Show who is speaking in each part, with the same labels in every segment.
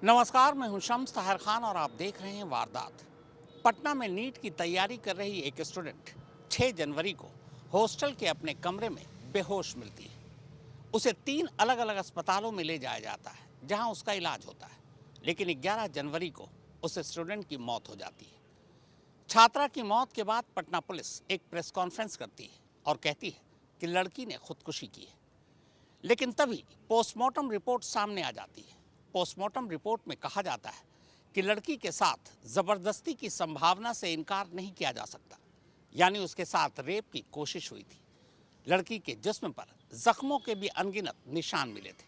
Speaker 1: नमस्कार, मैं हूं शम्स ताहिर खान और आप देख रहे हैं वारदात। पटना में नीट की तैयारी कर रही एक स्टूडेंट 6 जनवरी को हॉस्टल के अपने कमरे में बेहोश मिलती है। उसे 3 अलग अलग अस्पतालों में ले जाया जाता है जहां उसका इलाज होता है, लेकिन 11 जनवरी को उस स्टूडेंट की मौत हो जाती है। छात्रा की मौत के बाद पटना पुलिस एक प्रेस कॉन्फ्रेंस करती है और कहती है कि लड़की ने खुदकुशी की है। लेकिन तभी पोस्टमार्टम रिपोर्ट सामने आ जाती है। पोस्टमार्टम रिपोर्ट में कहा जाता है कि लड़की के साथ जबरदस्ती की संभावना से इनकार नहीं किया जा सकता, यानी उसके साथ रेप की कोशिश हुई थी। लड़की के जिस्म पर जख्मों के भी अनगिनत निशान मिले थे।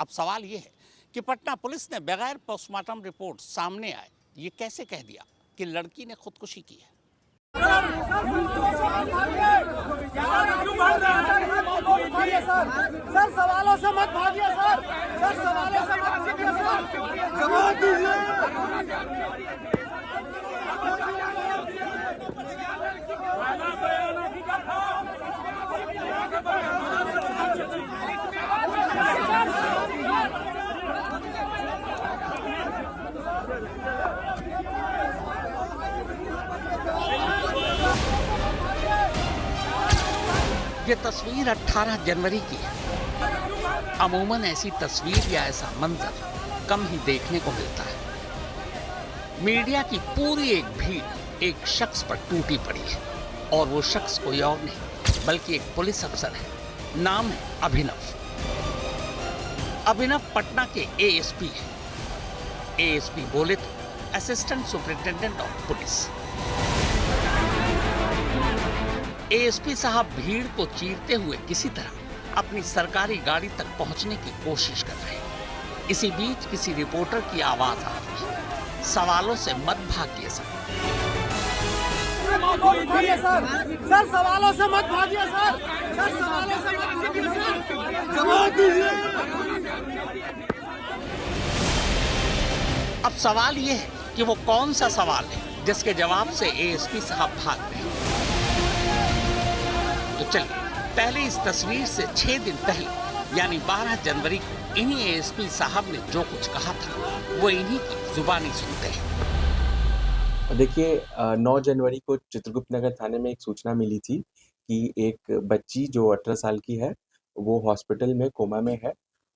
Speaker 1: अब सवाल यह है कि पटना पुलिस ने बगैर पोस्टमार्टम रिपोर्ट सामने आए ये कैसे कह दिया कि लड़की ने खुदकुशी की है।
Speaker 2: सर सवालों से मत भागिए सर। सर सवालों से मत भागिए सर। जवाब दीजिए।
Speaker 1: ये तस्वीर 18 जनवरी की है। अमूमन ऐसी तस्वीर या ऐसा मंजर कम ही देखने को मिलता है। मीडिया की पूरी एक भीड़ एक शख्स पर टूटी पड़ी है और वो शख्स कोई और नहीं बल्कि एक पुलिस अफसर है। नाम है अभिनव। अभिनव पटना के एएसपी है। एएसपी बोले तो assistant superintendent of police. ASP साहब भीड़ को चीरते हुए किसी तरह अपनी सरकारी गाड़ी तक पहुंचने की कोशिश कर रहे हैं। इसी बीच किसी रिपोर्टर की आवाज आ रही है, सवालों से मत भागिए सर।
Speaker 2: सर सवालों से मत भागिए सर। सर सवालों से मत भागिए सर। जवाब दीजिए।
Speaker 1: अब सवाल यह है कि वो कौन सा सवाल है जिसके जवाब से एएसपी साहब भाग रहे हैं। तो चलिए पहले इस तस्वीर से 6 दिन पहले यानी 12 जनवरी को इन्हीं एएसपी साहब ने जो कुछ कहा था वो इन्हीं की जुबानी सुनते हैं।
Speaker 3: देखिए 9 जनवरी को चित्रगुप्त नगर थाने में एक सूचना मिली थी कि एक बच्ची जो 18 साल की है वो हॉस्पिटल में कोमा में है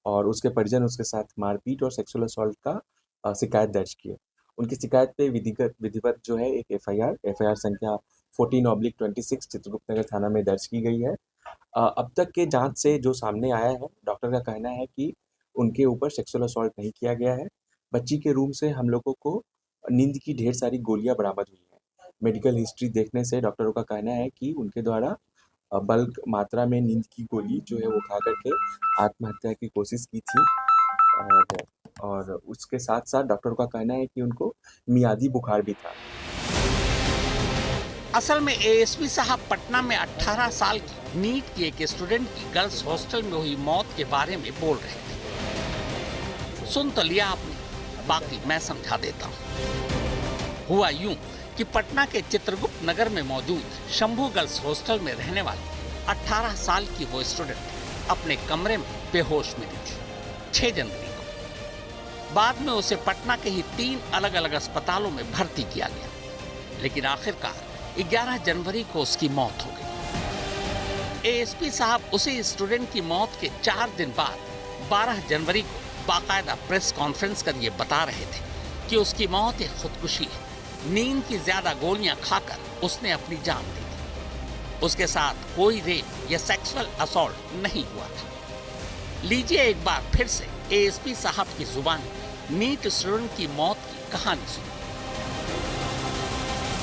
Speaker 3: और उसके परिजन उसके साथ मारपीट और सेक्सुअल असॉल्ट का शिकायत दर्ज की है। उनकी शिकायत पे विधिवत जो है एक एफआईआर संख्या 14/26 चित्रगुप्त नगर थाना में दर्ज की गई है। अब तक के जांच से जो सामने आया है, डॉक्टर का कहना है कि उनके ऊपर सेक्सुअल असॉल्ट नहीं किया गया है। बच्ची के रूम से हम लोगों को नींद की ढेर सारी गोलियां बरामद हुई हैं। मेडिकल हिस्ट्री देखने से डॉक्टरों का कहना है कि उनके द्वारा बल्क मात्रा में नींद की गोली जो है वो खा करके आत्महत्या की कोशिश की थी और उसके साथ साथ डॉक्टरों का कहना है कि उनको मियादी बुखार भी था।
Speaker 1: असल में एएसपी साहब पटना में 18 साल की नीट की एक स्टूडेंट की गर्ल्स हॉस्टल में हुई मौत के बारे में बोल रहे थे। सुन तो लिया आपने, बाकी मैं समझा देता हूँ। हुआ यूं कि पटना के चित्रगुप्त नगर में मौजूद शंभू गर्ल्स हॉस्टल में रहने वाली 18 साल की वो स्टूडेंट अपने कमरे में बेहोश मिली थी 6 जनवरी को। बाद में उसे पटना के ही 3 अलग अलग अस्पतालों में भर्ती किया गया, लेकिन आखिरकार 11 जनवरी को उसकी मौत हो गई। एएसपी साहब उसी स्टूडेंट की मौत के 4 दिन बाद 12 जनवरी को बाकायदा प्रेस कॉन्फ्रेंस कर ये बता रहे थे कि उसकी मौत एक खुदकुशी है। नींद की ज्यादा गोलियां खाकर उसने अपनी जान दी थी। उसके साथ कोई रेप या सेक्सुअल असॉल्ट नहीं हुआ था। लीजिए एक बार फिर से एएसपी साहब की जुबानी नीट स्टूडेंट की मौत की कहानी सुनिए।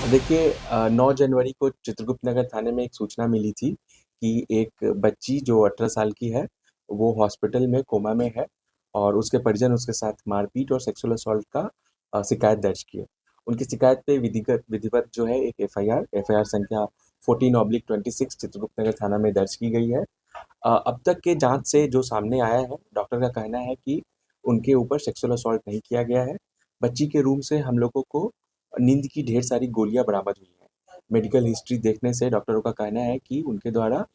Speaker 3: देखिए 9 जनवरी को चित्रगुप्त नगर थाने में एक सूचना मिली थी कि एक बच्ची जो 18 साल की है वो हॉस्पिटल में कोमा में है और उसके परिजन उसके साथ मारपीट और सेक्सुअल असॉल्ट का शिकायत दर्ज की है। उनकी शिकायत पे विधिवत जो है एक एफआईआर संख्या 14/26 चित्रगुप्त नगर थाना में दर्ज की गई है। अब तक के जांच से जो सामने आया है, डॉक्टर का कहना है कि उनके ऊपर सेक्सुअल असॉल्ट नहीं किया गया है। बच्ची के रूम से हम लोगों को नींद की ढेर सारी गोलियां बरामद हुई हैं। मेडिकल हिस्ट्री देखने से डॉक्टरों का कहना है कि उनके द्वारा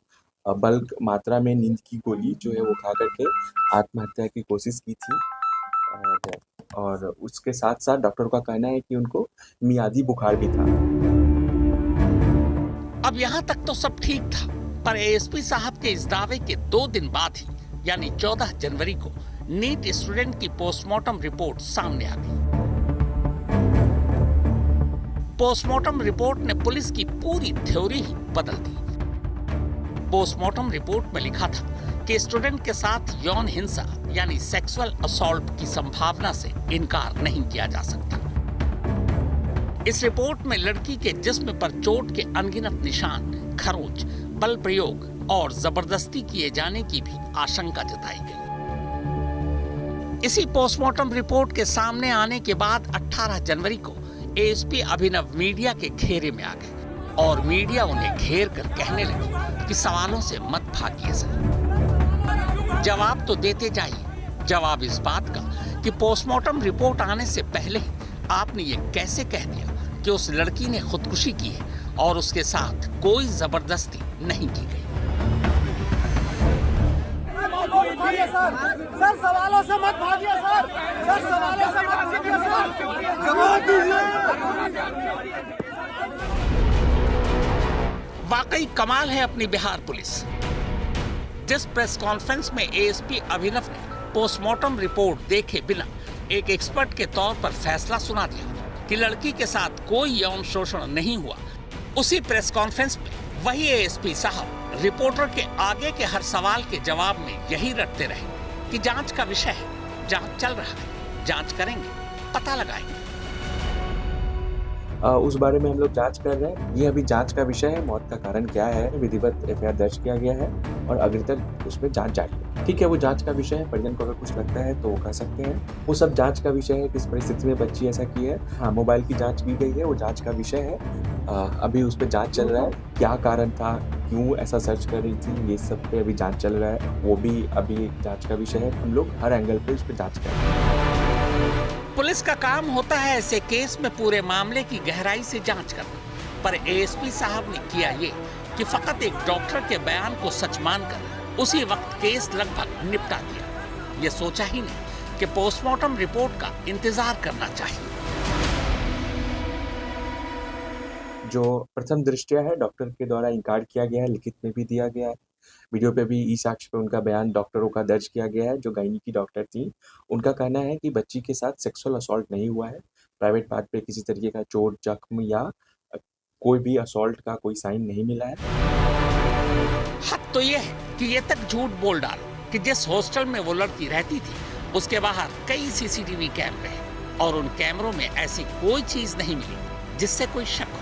Speaker 3: बल्क मात्रा में नींद की गोली जो है वो खा करके आत्महत्या की कोशिश की थी और उसके साथ साथ डॉक्टर का कहना है कि उनको मियादी बुखार भी था।
Speaker 1: अब यहाँ तक तो सब ठीक था, पर एएसपी साहब के इस दावे के 2 दिन बाद ही यानी 14 जनवरी को नीट स्टूडेंट की पोस्टमार्टम रिपोर्ट सामने आ गई। पोस्टमार्टम रिपोर्ट ने पुलिस की पूरी थ्योरी ही बदल दी। पोस्टमार्टम रिपोर्ट में लिखा था कि स्टूडेंट के साथ यौन हिंसा यानी सेक्सुअल असॉल्ट की संभावना से इनकार नहीं किया जा सकता। इस रिपोर्ट में लड़की के जिस्म पर चोट के अनगिनत निशान, खरोंच, बल प्रयोग और जबरदस्ती किए जाने की भी आशंका जताई गई। इसी पोस्टमार्टम रिपोर्ट के सामने आने के बाद 18 जनवरी को एएसपी अभिनव मीडिया के घेरे में आ गए और मीडिया उन्हें घेर कर कहने लगी कि सवालों से मत भागिए सर, जवाब तो देते जाइए। जवाब इस बात का कि पोस्टमार्टम रिपोर्ट आने से पहले ही आपने ये कैसे कह दिया कि उस लड़की ने खुदकुशी की है और उसके साथ कोई जबरदस्ती नहीं की गई।
Speaker 2: सर सवालों से मत भागिए सर, सवालों से मत भागिए सर, जवाब दीजिए।
Speaker 1: वाकई कमाल है अपनी बिहार पुलिस। जिस प्रेस कॉन्फ्रेंस में एएसपी अभिनव ने पोस्टमार्टम रिपोर्ट देखे बिना एक एक्सपर्ट के तौर पर फैसला सुना दिया कि लड़की के साथ कोई यौन शोषण नहीं हुआ, उसी प्रेस कॉन्फ्रेंस में वही एएसपी साहब रिपोर्टर के आगे के हर सवाल के जवाब में यही रटते रहे कि जांच का विषय है, जांच चल रहा है, जांच करेंगे, पता लगाएंगे।
Speaker 3: उस बारे में हम लोग जांच कर रहे हैं। ये अभी जांच का विषय है। मौत का कारण क्या है, विधिवत एफआईआर दर्ज किया गया है और अग्रिम तक उसमें जांच जारी है। ठीक है, वो जांच का विषय है। परिजन को अगर कुछ लगता है तो वो कह सकते हैं। वो सब जांच का विषय है, किस परिस्थिति में बच्ची ऐसा की है। हाँ, मोबाइल की जांच की गई है, वो जांच का विषय है। अभी उस पर जांच चल रहा है। क्या कारण था, क्यों ऐसा सर्च कर रही थी, ये सब पे अभी जांच चल रहा है। वो भी अभी जांच का विषय है। हम लोग हर एंगल पे उस पर जांच कर रहे हैं।
Speaker 1: पुलिस का काम होता है ऐसे केस में पूरे मामले की गहराई से जांच करना, पर एएसपी साहब ने किया ये कि फकत एक डॉक्टर के बयान को सच मानकर उसी वक्त केस लगभग निपटा दिया। ये सोचा ही नहीं कि पोस्टमार्टम रिपोर्ट का इंतजार करना चाहिए।
Speaker 3: जो प्रथम दृष्टया है डॉक्टर के द्वारा इनकार किया गया है, लिखित में भी दिया गया है, वीडियो पे भी ई साक्ष्य पे उनका बयान डॉक्टरों का दर्ज किया गया है। जो गायनी की डॉक्टर थी, उनका कहना है कि बच्ची के साथ सेक्सुअल असॉल्ट नहीं हुआ है। प्राइवेट पार्ट पे किसी तरीके का चोट, जख्म या कोई भी असॉल्ट का कोई साइन नहीं मिला है।
Speaker 1: हद तो ये है कि ये तक झूठ बोल डालो कि जिस हॉस्टल में वो लड़की रहती थी उसके बाहर कई सीसीटीवी कैमरे हैं और उन कैमरों में ऐसी कोई चीज नहीं मिली जिससे कोई शक हो।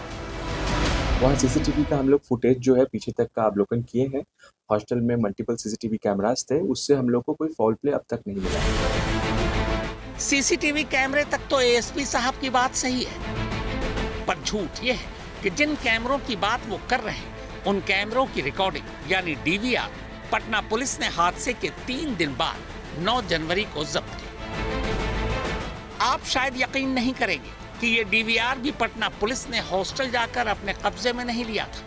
Speaker 3: वहाँ सीसीटीवी का हम लोग फुटेज जो है पीछे तक का अवलोकन किए हैं। हॉस्टल में मल्टीपल सीसीटीवी कैमरास थे, उससे हम लोग को कोई फाउल प्ले अब तक नहीं मिला।
Speaker 1: सीसीटीवी कैमरे तक तो एएसपी साहब की बात सही है, पर झूठ ये है कि जिन कैमरों की बात वो कर रहे हैं उन कैमरों की रिकॉर्डिंग यानी डीवीआर पटना पुलिस ने हादसे के 3 दिन बाद 9 जनवरी को जब्त की। आप शायद यकीन नहीं करेंगे कि ये डीवीआर भी पटना पुलिस ने हॉस्टल जाकर अपने कब्जे में नहीं लिया था,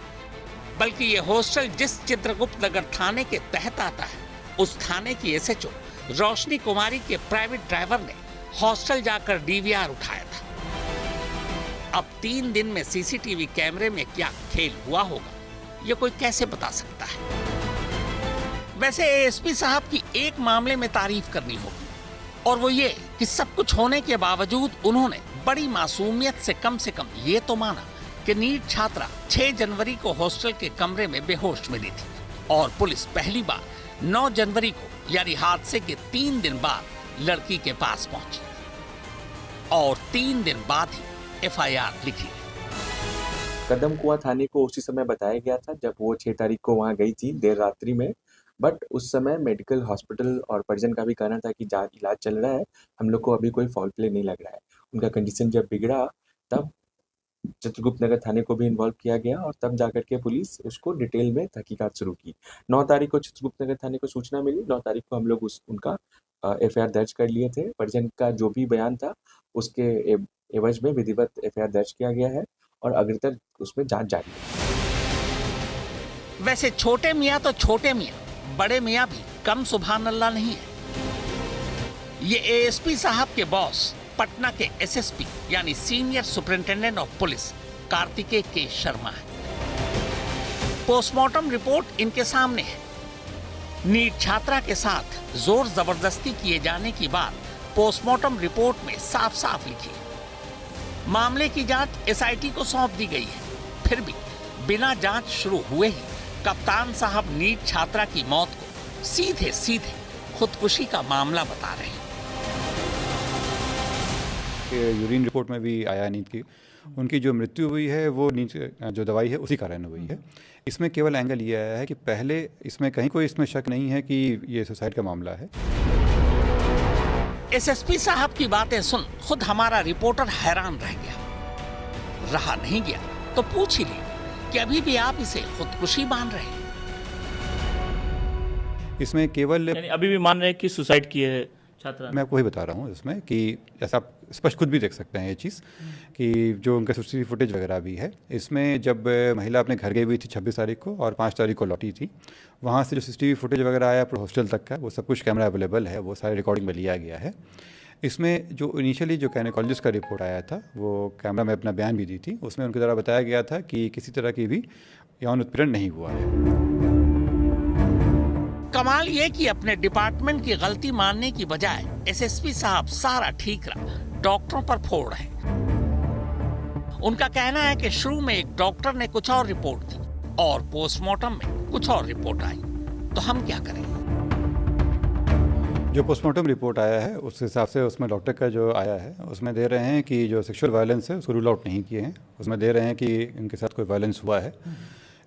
Speaker 1: बल्कि ये हॉस्टल जिस चित्रगुप्त नगर थाने के तहत आता है उस थाने की एसएचओ रोशनी कुमारी के प्राइवेट ड्राइवर ने हॉस्टल जाकर डीवीआर उठाया था। अब 3 दिन में सीसीटीवी कैमरे में क्या खेल हुआ होगा ये कोई कैसे बता सकता है। वैसे एएसपी साहब की एक मामले में तारीफ करनी होगी और वो ये कि सब कुछ होने के बावजूद उन्होंने बड़ी मासूमियत से कम ये तो माना कि नीट छात्रा 6 जनवरी को हॉस्टल के कमरे में बेहोश मिली थी और पुलिस पहली बार 9 जनवरी को यानी हादसे के 3 दिन बाद लड़की के पास पहुंची और 3 दिन बाद ही एफआईआर लिखी।
Speaker 3: कदम कुआं थाने को उसी समय बताया गया था जब वो 6 तारीख को वहां गई थी देर रात्रि में, बट उस समय मेडिकल हॉस्पिटल और परिजन का भी कहना था कि इलाज चल रहा है, हम लोग को अभी कोई फाउल प्ले नहीं लग रहा है। उनका कंडीशन जब बिगड़ा तब चित्रगुप्त नगर थाने को भी इन्वॉल्व किया गया और तब जाकर के पुलिस उसको डिटेल में तहकीकात शुरू की। 9 तारीख को चित्रगुप्त नगर थाने को सूचना मिली। 9 तारीख को हम लोग उनका एफआईआर दर्ज कर लिए थे। परिजन का जो भी बयान था उसके एवज में विधिवत एफआईआर दर्ज किया गया है और अग्रिम उसमें जांच जारी है।
Speaker 1: वैसे छोटे मियाँ तो छोटे मियाँ, बड़े मियाँ भी कम सुभान अल्लाह नहीं है। ये एएसपी साहब के बॉस पटना के एसएसपी यानी senior superintendent of police Kartikeya के शर्मा है। पोस्टमार्टम रिपोर्ट इनके सामने है। नीट छात्रा के साथ जोर जबरदस्ती किए जाने की बात पोस्टमार्टम रिपोर्ट में साफ साफ लिखी है। मामले की जांच एसआईटी को सौंप दी गई है। फिर भी बिना जांच शुरू हुए ही कप्तान साहब नीट छात्रा की मौत को सीधे सीधे खुदकुशी का मामला बता रहे हैं।
Speaker 4: यूरिन रिपोर्ट में भी आया नीट की, उनकी जो मृत्यु हुई है वो नीट जो दवाई है उसी कारण हुई है। इसमें केवल एंगल ये आया है कि पहले इसमें कहीं कोई इसमें शक नहीं है कि ये सुसाइड का मामला है।
Speaker 1: एसएसपी साहब की बातें सुन खुद हमारा रिपोर्टर हैरान रह गया। रहा नहीं गया तो पूछ ही लिया कि अभी भी आप इसे खुदकुशी मान रहे हैं।
Speaker 4: इसमें केवल
Speaker 5: अभी भी मान रहे हैं कि सुसाइड की है छात्रा।
Speaker 4: मैं आपको वही बता रहा हूँ इसमें कि जैसा आप स्पष्ट खुद भी देख सकते हैं ये चीज़ कि जो उनका सीसीटीवी फुटेज वगैरह भी है, इसमें जब महिला अपने घर गई हुई थी 26 तारीख को और 5 तारीख को लौटी थी, वहाँ से जो सीसीटीवी फुटेज वगैरह आया पूरे हॉस्टल तक का, वो सब कुछ कैमरा अवेलेबल है, वो सारे रिकॉर्डिंग में लिया गया है। इसमें जो इनिशियली जो गायनेकोलॉजिस्ट का रिपोर्ट आया था, वो कैमरा में अपना बयान भी दी थी, उसमें उनके द्वारा बताया गया था कि किसी तरह की भी यौन उत्पीड़न नहीं हुआ है।
Speaker 1: कमाल ये कि अपने डिपार्टमेंट की गलती मानने की बजाय एसएसपी साहब सारा ठीकरा डॉक्टरों पर फोड़ रहे हैं। उनका कहना है कि शुरू में एक डॉक्टर ने कुछ और रिपोर्ट दी और पोस्टमार्टम में कुछ और रिपोर्ट आई, तो हम क्या करें?
Speaker 4: जो पोस्टमार्टम रिपोर्ट आया है उस हिसाब से उसमें डॉक्टर का जो आया है उसमें दे रहे हैं कि जो सेक्सुअल वायलेंस है उसको रूल आउट नहीं किए हैं, उसमें दे रहे हैं कि इनके साथ कोई वायलेंस हुआ है।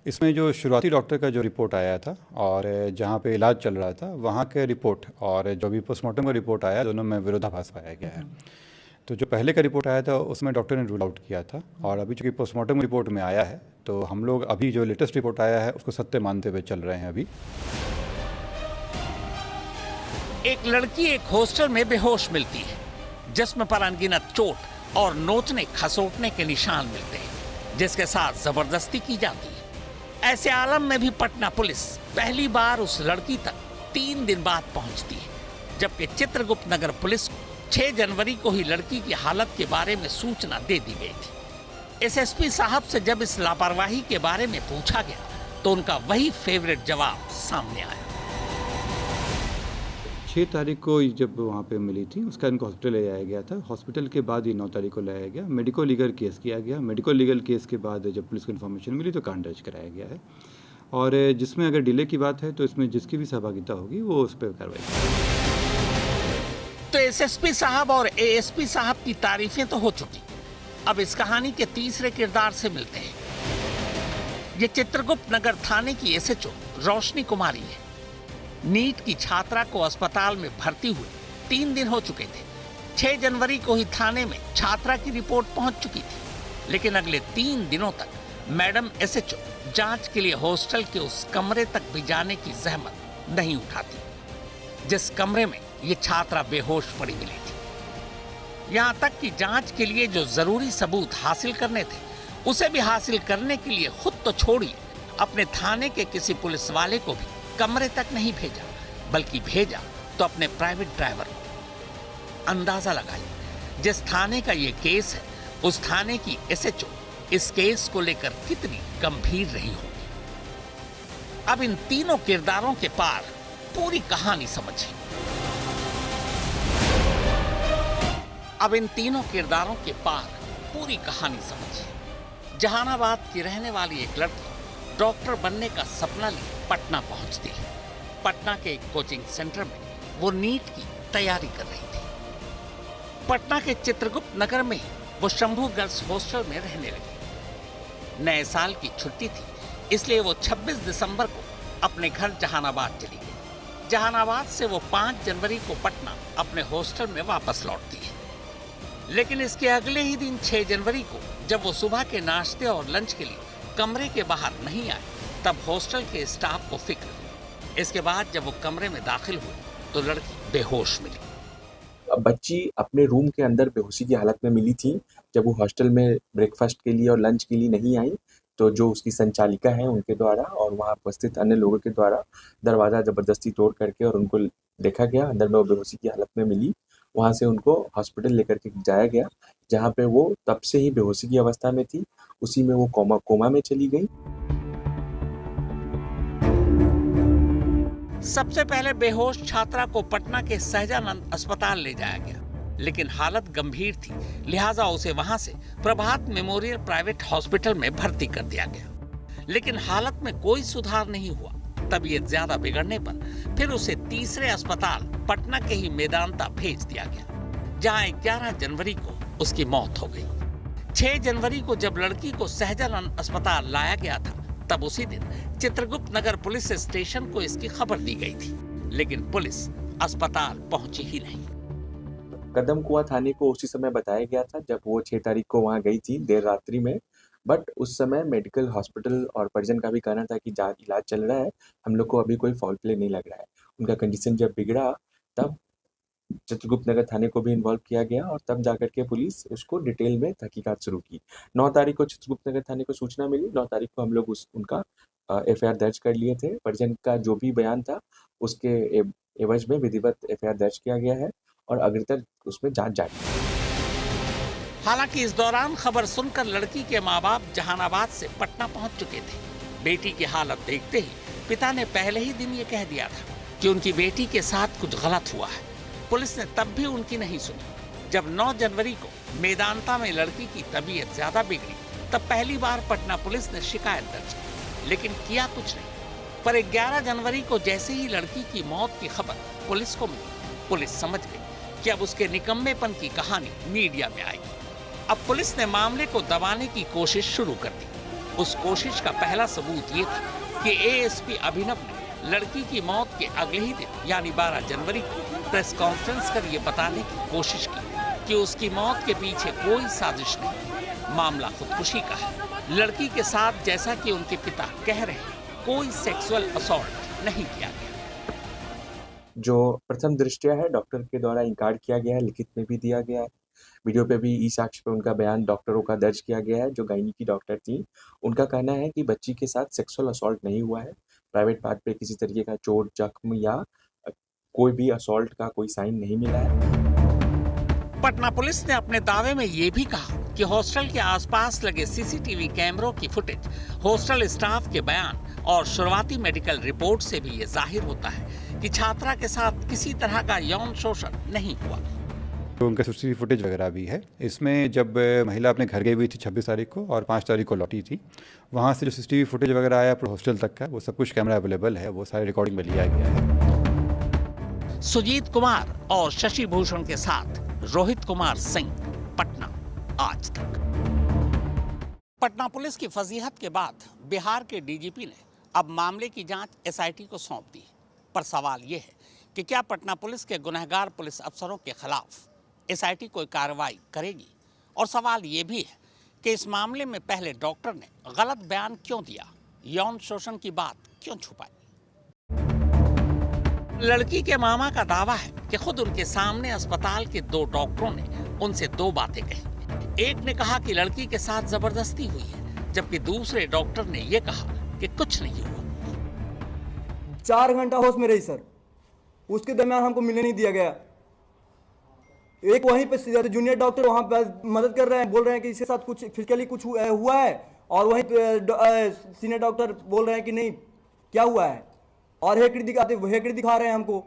Speaker 4: इसमें जो शुरुआती डॉक्टर का जो रिपोर्ट आया था और जहाँ पे इलाज चल रहा था वहाँ के रिपोर्ट और जो भी पोस्टमार्टम का रिपोर्ट आया, दोनों में विरोधाभास पाया गया है। तो जो पहले का रिपोर्ट आया था उसमें डॉक्टर ने रूल आउट किया था, और अभी चूँकि पोस्टमार्टम रिपोर्ट में आया है तो हम लोग अभी जो लेटेस्ट रिपोर्ट आया है उसको सत्य मानते हुए चल रहे हैं। अभी
Speaker 1: एक लड़की एक हॉस्टल में बेहोश मिलती है, जिस्म पर अनगिनत चोट और नोचने खसोटने के निशान मिलते हैं, जिसके साथ जबरदस्ती की जाती है। ऐसे आलम में भी पटना पुलिस पहली बार उस लड़की तक 3 दिन बाद पहुंचती है, जबकि चित्रगुप्त नगर पुलिस को 6 जनवरी को ही लड़की की हालत के बारे में सूचना दे दी गई थी। एसएसपी साहब से जब इस लापरवाही के बारे में पूछा गया तो उनका वही फेवरेट जवाब सामने आया।
Speaker 4: 6 तारीख को जब वहाँ पे मिली थी उसका इनको हॉस्पिटल ले जाया गया था। हॉस्पिटल के बाद ही 9 तारीख को लाया गया, मेडिको लीगल केस किया गया। मेडिको लीगल केस के बाद जब पुलिस को इन्फॉर्मेशन मिली तो कांड दर्ज कराया गया है, और जिसमें अगर डिले की बात है तो इसमें जिसकी भी सहभागिता होगी वो उस पर कार्रवाई करेगी।
Speaker 1: तो एसएसपी साहब और एएसपी साहब की तारीफें तो हो चुकी, अब इस कहानी के तीसरे किरदार से मिलते हैं। ये चित्रगुप्त नगर थाने की एसएचओ रोशनी कुमारी है। नीट की छात्रा को अस्पताल में भर्ती हुए 3 दिन हो चुके थे। 6 जनवरी को ही थाने में छात्रा की रिपोर्ट पहुंच चुकी थी, लेकिन अगले 3 दिनों तक मैडम एसएचओ जांच के लिए हॉस्टल के उस कमरे तक भी जाने की जहमत नहीं उठाती, जिस कमरे में ये छात्रा बेहोश पड़ी मिली थी। यहां तक कि जांच के लिए जो जरूरी सबूत हासिल करने थे उसे भी हासिल करने के लिए खुद तो छोड़िए, अपने थाने के किसी पुलिस वाले को भी कमरे तक नहीं भेजा, बल्कि भेजा तो अपने प्राइवेट ड्राइवर को। अंदाजा लगाइए, जिस थाने का ये केस है उस थाने की एसएचओ इस केस को लेकर कितनी गंभीर रही होगी। अब इन तीनों किरदारों के पार पूरी कहानी समझिए। अब इन तीनों किरदारों के पार पूरी कहानी समझिए। जहानाबाद की रहने वाली एक लड़की डॉक्टर बनने का सपना लिए पटना पहुंचती है। पटना के एक कोचिंग सेंटर में वो नीट की तैयारी कर रही थी। पटना के चित्रगुप्त नगर में ही वो शंभू गर्ल्स हॉस्टल में रहने लगी। नए साल की छुट्टी थी, इसलिए वो 26 दिसंबर को अपने घर जहानाबाद चली गई। जहानाबाद से वो 5 जनवरी को पटना अपने हॉस्टल में वापस लौटती है। लेकिन इसके अगले ही दिन 6 जनवरी को जब वो सुबह के नाश्ते और लंच के लिए कमरे के बाहर नहीं आए, तब हॉस्टल के स्टाफ को फिक्र हुई। इसके बाद जब वो कमरे में दाखिल हुए तो लड़की बेहोश मिली।
Speaker 3: बच्ची अपने रूम के अंदर बेहोशी की हालत में मिली थी जब वो हॉस्टल में ब्रेकफास्ट के लिए और लंच के लिए नहीं आई। तो जो उसकी संचालिका है उनके द्वारा और वहाँ उपस्थित अन्य लोगों के द्वारा दरवाज़ा ज़बरदस्ती तोड़ करके और उनको देखा गया, अंदर में वो बेहोशी की हालत में मिली। वहाँ से उनको हॉस्पिटल लेकर के जाया गया, जहाँ पे वो तब से ही बेहोशी की अवस्था में थी। उसी में वो कोमा में चली गई।
Speaker 1: सबसे पहले बेहोश छात्रा को पटना के सहजानंद अस्पताल ले जाया गया, लेकिन हालत गंभीर थी, लिहाजा उसे वहां से प्रभात मेमोरियल प्राइवेट हॉस्पिटल में भर्ती कर दिया गया। लेकिन हालत में कोई सुधार नहीं हुआ। तबीयत ज्यादा बिगड़ने पर फिर उसे तीसरे अस्पताल पटना के ही मेदांता भेज दिया गया, जहां 11 जनवरी को उसकी मौत हो गई। 6 जनवरी को जब लड़की को सहजानंद अस्पताल लाया गया था, तब उसी दिन चित्रगुप्त नगर पुलिस स्टेशन को इसकी खबर दी गई थी, लेकिन पुलिस अस्पताल पहुंची ही नहीं।
Speaker 3: कदम कुआं थाने को उसी समय बताया गया था जब वो 6 तारीख को वहाँ गई थी देर रात्रि में, बट उस समय मेडिकल हॉस्पिटल और परिजन का भी कहना था कि इलाज चल रहा है, हम लोग को अभी कोई फाउल प्ले नहीं लग रहा है। उनका कंडीशन जब बिगड़ा तब चित्रगुप्त नगर थाने को भी इन्वॉल्व किया गया और तब जाकर के पुलिस उसको डिटेल में तहकीकात शुरू की। 9 तारीख को चित्रगुप्त नगर थाने को सूचना मिली। 9 तारीख को हम लोग उनका FIR दर्ज कर लिए थे। परिजन का जो भी बयान था उसके एवज में विधिवत FIR दर्ज किया गया है और अग्रतर उसमें जांच जारी है।
Speaker 1: हालांकि इस दौरान खबर सुनकर लड़की के माँ बाप जहानाबाद से पटना पहुंच चुके थे। बेटी की हालत देखते ही पिता ने पहले ही दिन ये कह दिया था कि उनकी बेटी के साथ कुछ गलत हुआ है। पुलिस ने तब भी उनकी नहीं सुनी। जब 9 जनवरी को मेदांता में लड़की की तबीयत ज्यादा बिगड़ी, तब पहली बार पटना पुलिस ने शिकायत दर्ज की, लेकिन किया कुछ नहीं। पर 11 जनवरी को जैसे ही लड़की की मौत की खबर पुलिस को मिली, पुलिस समझ गई कि अब उसके निकम्मेपन की कहानी मीडिया में आएगी। अब पुलिस ने मामले को दबाने की कोशिश शुरू कर दी। उस कोशिश का पहला सबूत ये था कि ASP अभिनव ने लड़की की मौत के अगले ही दिन यानी 12 जनवरी को प्रेस कॉन्फ्रेंस कर ये बताने की कोशिश की कि उसकी मौत के पीछे कोई साजिश नहीं, मामला खुदकुशी का है। लड़की के साथ, जैसा कि उनके पिता कह रहे हैं, कोई सेक्सुअल असॉल्ट नहीं किया गया।
Speaker 3: जो प्रथम दृष्टया है डॉक्टर के द्वारा इनकार किया गया है, लिखित में भी दिया गया है। वीडियो पे भी ई-साक्ष्य पे उनका बयान डॉक्टरों का दर्ज किया गया है। जो गायनी की डॉक्टर थी, उनका कहना है कि बच्ची के साथ सेक्सुअल असॉल्ट नहीं हुआ है। प्राइवेट पार्ट पे किसी तरीके का चोट, जख्म या कोई भी असॉल्ट का कोई साइन नहीं मिला है।
Speaker 1: पटना पुलिस ने अपने दावे में ये भी कहा कि हॉस्टल के आसपास लगे CCTV कैमरों की फुटेज, हॉस्टल स्टाफ के बयान और शुरुआती मेडिकल रिपोर्ट से भी ये जाहिर होता है कि छात्रा के साथ किसी तरह का यौन शोषण नहीं हुआ।
Speaker 4: तो उनका CCTV फुटेज वगैरह भी है। इसमें जब महिला अपने घर गई हुई थी 26 तारीख को और 5 तारीख को लौटी थी, वहाँ से जो CCTV फुटेज वगैरह आया पूरे हॉस्टल तक का, वो सब कुछ कैमरा अवेलेबल है, वो सारे रिकॉर्डिंग में लिया गया है।
Speaker 1: सुजीत कुमार और शशि भूषण के साथ रोहित कुमार सिंह, पटना, आज तक। पटना पुलिस की फजीहत के बाद बिहार के DGP ने अब मामले की जांच SIT को सौंप दी। पर सवाल ये है कि क्या पटना पुलिस के गुनहगार पुलिस अफसरों के खिलाफ SIT कोई कार्रवाई करेगी? और सवाल ये भी है कि इस मामले में पहले डॉक्टर ने गलत बयान क्यों दिया, यौन शोषण की बात क्यों छुपाई? लड़की के मामा का दावा है कि खुद उनके सामने अस्पताल के 2 डॉक्टरों ने उनसे 2 बातें कही। एक ने कहा कि लड़की के साथ जबरदस्ती हुई है, जबकि दूसरे डॉक्टर ने यह कहा कि कुछ नहीं हुआ।
Speaker 2: 4 घंटा होश में रही सर, उसके दरमियान हमको मिलने नहीं दिया गया। एक वहीं पे जूनियर डॉक्टर वहाँ पे मदद कर रहे हैं, बोल रहे हैं कि इसके साथ कुछ फिजिकली कुछ हुआ है, और वहीं पे सीनियर डॉक्टर बोल रहे हैं कि नहीं क्या हुआ है, और हेकड़ी दिखा रहे हैं हमको।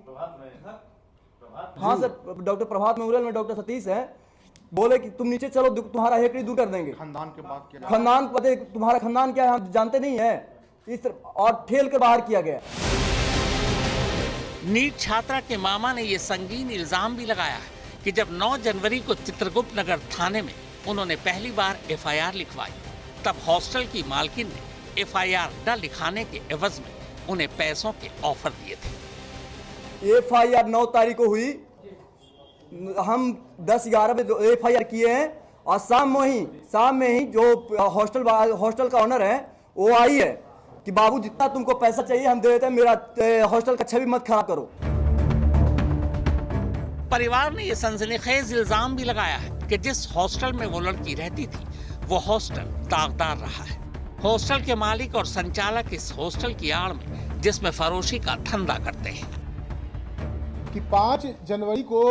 Speaker 2: हाँ सर, डॉक्टर प्रभात मेमोरियल में डॉक्टर सतीश है, बोले कि तुम नीचे चलो, तुम्हारा हेकड़ी दूर कर देंगे। खानदान के बात, खानदान पता, तुम्हारा खानदान क्या है हम जानते नहीं है, इस तरह, और ठेल कर बाहर किया गया।
Speaker 1: नीट छात्रा के मामा ने यह संगीन इल्जाम भी लगाया है कि जब 9 जनवरी को चित्रगुप्त नगर थाने में उन्होंने पहली बार FIR लिखवाई, तब हॉस्टल की मालकिन ने FIR न लिखाने के एवज में उन्हें पैसों के ऑफर दिए थे।
Speaker 2: FIR 9 तारीख को हुई, हम 10-11 में FIR किए हैं, और शाम में ही जो हॉस्टल का ऑनर है वो आई है कि बाबू जितना तुमको पैसा चाहिए हम दे देते हैं, मेरा हॉस्टल का छवि मत खराब करो।
Speaker 1: परिवार ने यह सनसनीखेज इल्जाम भी लगाया है कि जिस हॉस्टल में वो लड़की रहती थी, वो हॉस्टल दागदार रहा है। हॉस्टल के मालिक और संचालक इस हॉस्टल की आड़ में जिसमें फरोशी का धंधा करते हैं
Speaker 6: कि 5 जनवरी को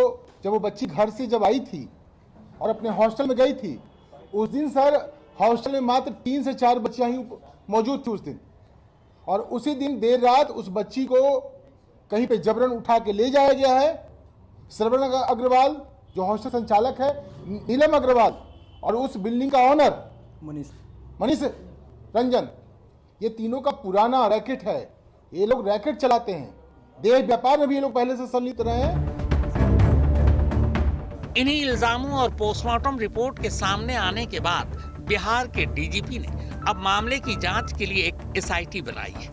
Speaker 6: जब वो बच्ची घर से जब आई थी और अपने हॉस्टल में गई थी, उस दिन सर हॉस्टल में मात्र 3 से 4 बच्चियां ही मौजूद थी उस दिन। और उसी दिन देर रात उस बच्ची को कहीं पे जबरन उठा के ले जाया गया है। श्रवण अग्रवाल जो हॉस्टल संचालक है, नीलम अग्रवाल और उस बिल्डिंग का ऑनर मनीष रंजन, ये तीनों का पुराना रैकेट है। ये लोग रैकेट चलाते हैं, देह व्यापार में भी ये लोग पहले से संलिप्त रहे हैं।
Speaker 1: इन्हीं इल्जामों और पोस्टमार्टम रिपोर्ट के सामने आने के बाद बिहार के डीजीपी ने अब मामले की जांच के लिए एक एसआईटी बनाई है।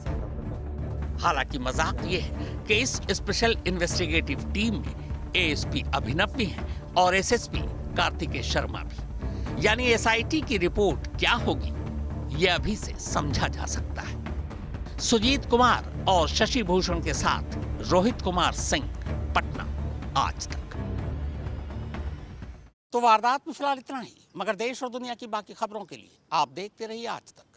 Speaker 1: हालांकि मजाक ये है कि इस स्पेशल इन्वेस्टिगेटिव टीम में एएसपी अभिनव भी हैं और एसएसपी कार्तिकेय शर्मा भी। यानी एसआईटी की रिपोर्ट क्या होगी ये अभी से समझा जा सकता है। सुजीत कुमार और शशि भूषण के साथ रोहित कुमार सिंह, पटना, आज तक। तो वारदात में फिलहाल इतना ही, मगर देश और दुनिया की बाकी खबरों के लिए आप देखते रहिए आज तक।